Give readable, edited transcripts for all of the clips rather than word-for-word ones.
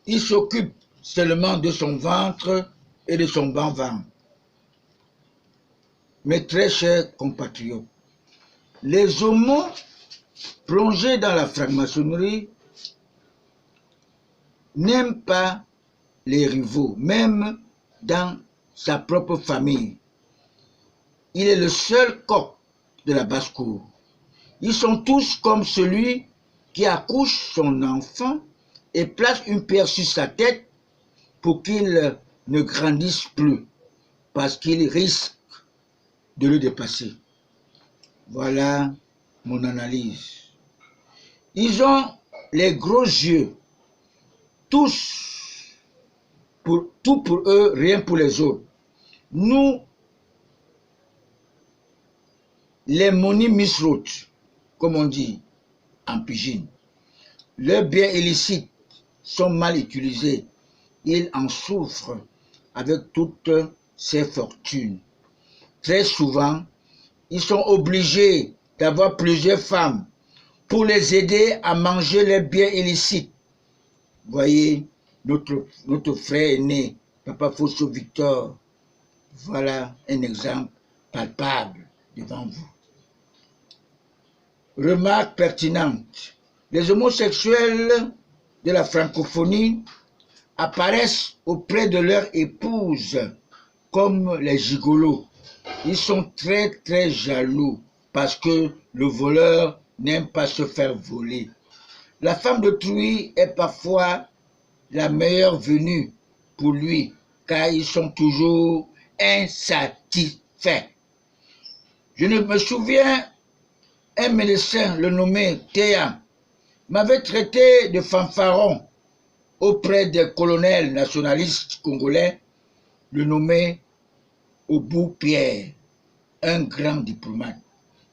Il s'occupe seulement de son ventre et de son bas-ventre. Mes très chers compatriotes, les homos plongés dans la franc-maçonnerie n'aiment pas les rivaux, même dans sa propre famille. Il est le seul coq de la basse-cour. Ils sont tous comme celui qui accouche son enfant et place une pierre sur sa tête pour qu'il ne grandisse plus, parce qu'il risque de le dépasser. Voilà mon analyse. Ils ont les gros yeux, tout pour eux, rien pour les autres. Nous, les money misroutes, comme on dit en pidgin, leurs biens illicites sont mal utilisés. Ils en souffrent avec toutes ces fortunes. Très souvent, ils sont obligés d'avoir plusieurs femmes pour les aider à manger les biens illicites. Voyez, notre frère aîné, Papa Fosso Victor, voilà un exemple palpable devant vous. Remarque pertinente. Les homosexuels de la francophonie apparaissent auprès de leur épouse comme les gigolos. Ils sont très très jaloux parce que le voleur n'aime pas se faire voler. La femme d'autrui est parfois la meilleure venue pour lui car ils sont toujours insatisfaits. Je ne me souviens, un médecin, le nommé Théa, m'avait traité de fanfaron auprès des colonels nationalistes congolais, le nommé Obou Pierre, un grand diplomate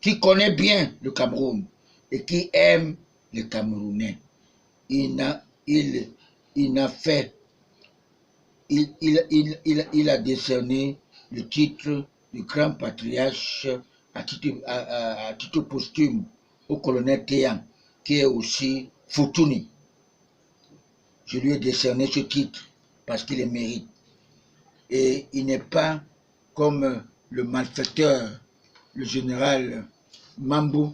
qui connaît bien le Cameroun et qui aime les Camerounais. Il a décerné le titre de grand patriarche à titre posthume au colonel Théan, qui est aussi Futuni. Je lui ai décerné ce titre parce qu'il le mérite. Et il n'est pas comme le malfaiteur, le général Mambo,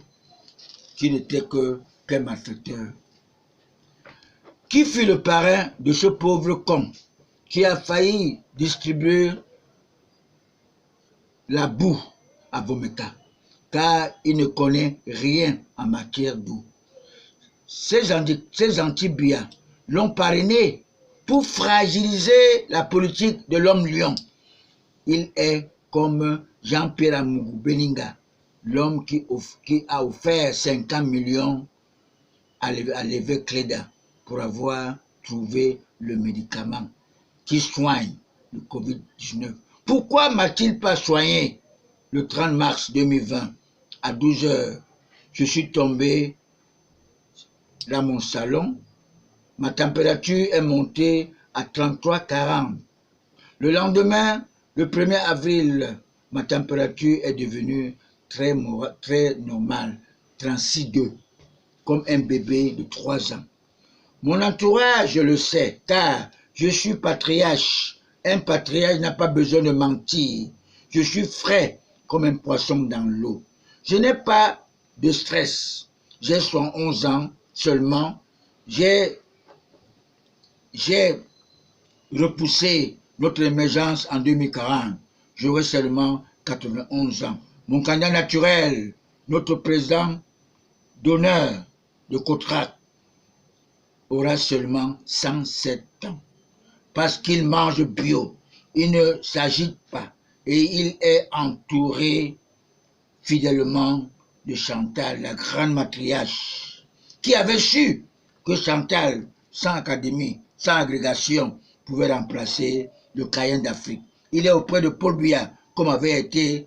qui n'était qu'un malfaiteur. Qui fut le parrain de ce pauvre con qui a failli distribuer la boue à Vomeka, car il ne connaît rien en matière d'eau. Ces anti-biens l'ont parrainé pour fragiliser la politique de l'homme-lion. Il est comme Jean-Pierre Amougou Beninga, l'homme qui a offert 50 millions à l'évêque Cléda pour avoir trouvé le médicament qui soigne le Covid-19. Pourquoi m'a-t-il pas soigné le 30 mars 2020 à 12 h? Je suis tombé dans mon salon, ma température est montée à 33,40. Le lendemain, le 1er avril, ma température est devenue très normale, 36,2, comme un bébé de 3 ans. Mon entourage le sait, car je suis patriarche. Un patriarche n'a pas besoin de mentir. Je suis frais comme un poisson dans l'eau. Je n'ai pas de stress. J'ai 111 ans seulement. J'ai repoussé notre émergence en 2040. J'aurai seulement 91 ans. Mon candidat naturel, notre président d'honneur de Cotrac, aura seulement 107 ans. Parce qu'il mange bio, il ne s'agite pas et il est entouré fidèlement de Chantal, la grande matriarche, qui avait su que Chantal, sans académie, sans agrégation, pouvait remplacer le Caïen d'Afrique. Il est auprès de Paul Biya, comme avait été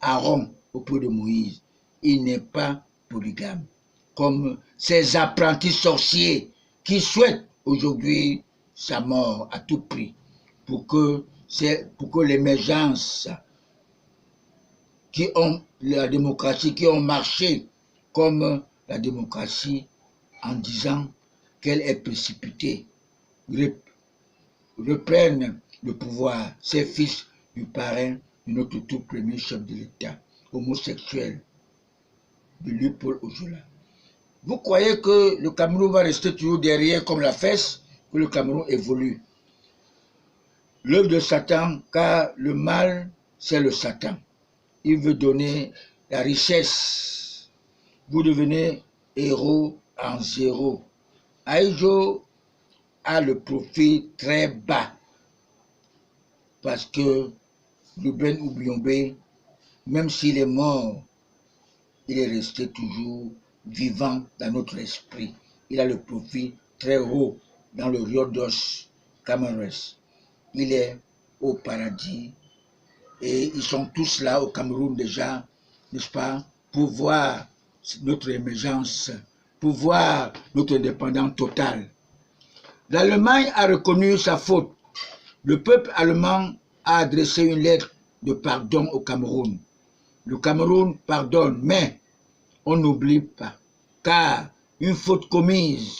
Aaron auprès de Moïse. Il n'est pas polygame, comme ces apprentis sorciers qui souhaitent aujourd'hui sa mort à tout prix, pour que l'émergence qui ont la démocratie, qui ont marché comme la démocratie en disant qu'elle est précipitée reprennent le pouvoir, ces fils du parrain de notre tout premier chef de l'État, homosexuel, de Léopold Ojola. Vous croyez que le Cameroun va rester toujours derrière comme la fesse, que le Cameroun évolue? L'œuvre de Satan, car le mal, c'est le Satan. Il veut donner la richesse. Vous devenez héros en zéro. Aïdjo a le profil très bas parce que Ruben Oubiombe, même s'il est mort, il est resté toujours vivant dans notre esprit. Il a le profil très haut dans le Rio dos Camarões. Il est au paradis et ils sont tous là au Cameroun déjà, n'est-ce pas, pour voir notre émergence, pour voir notre indépendance totale. L'Allemagne a reconnu sa faute. Le peuple allemand a adressé une lettre de pardon au Cameroun. Le Cameroun pardonne, mais on n'oublie pas, car une faute commise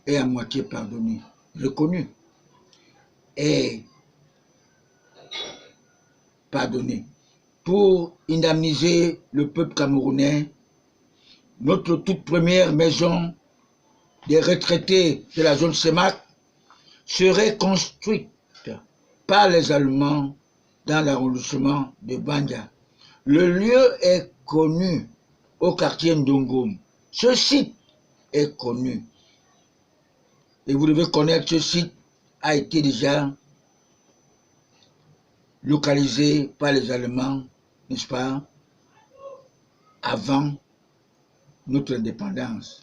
est à moitié pardonnée, reconnue et pardonnée. Pour indemniser le peuple camerounais, notre toute première maison des retraités de la zone CEMAC serait construite par les Allemands dans l'arrondissement de Bandia. Le lieu est connu au quartier Ndongom. Ce site est connu. Et vous devez connaître, ce site a été déjà localisé par les Allemands, n'est-ce pas, avant notre indépendance.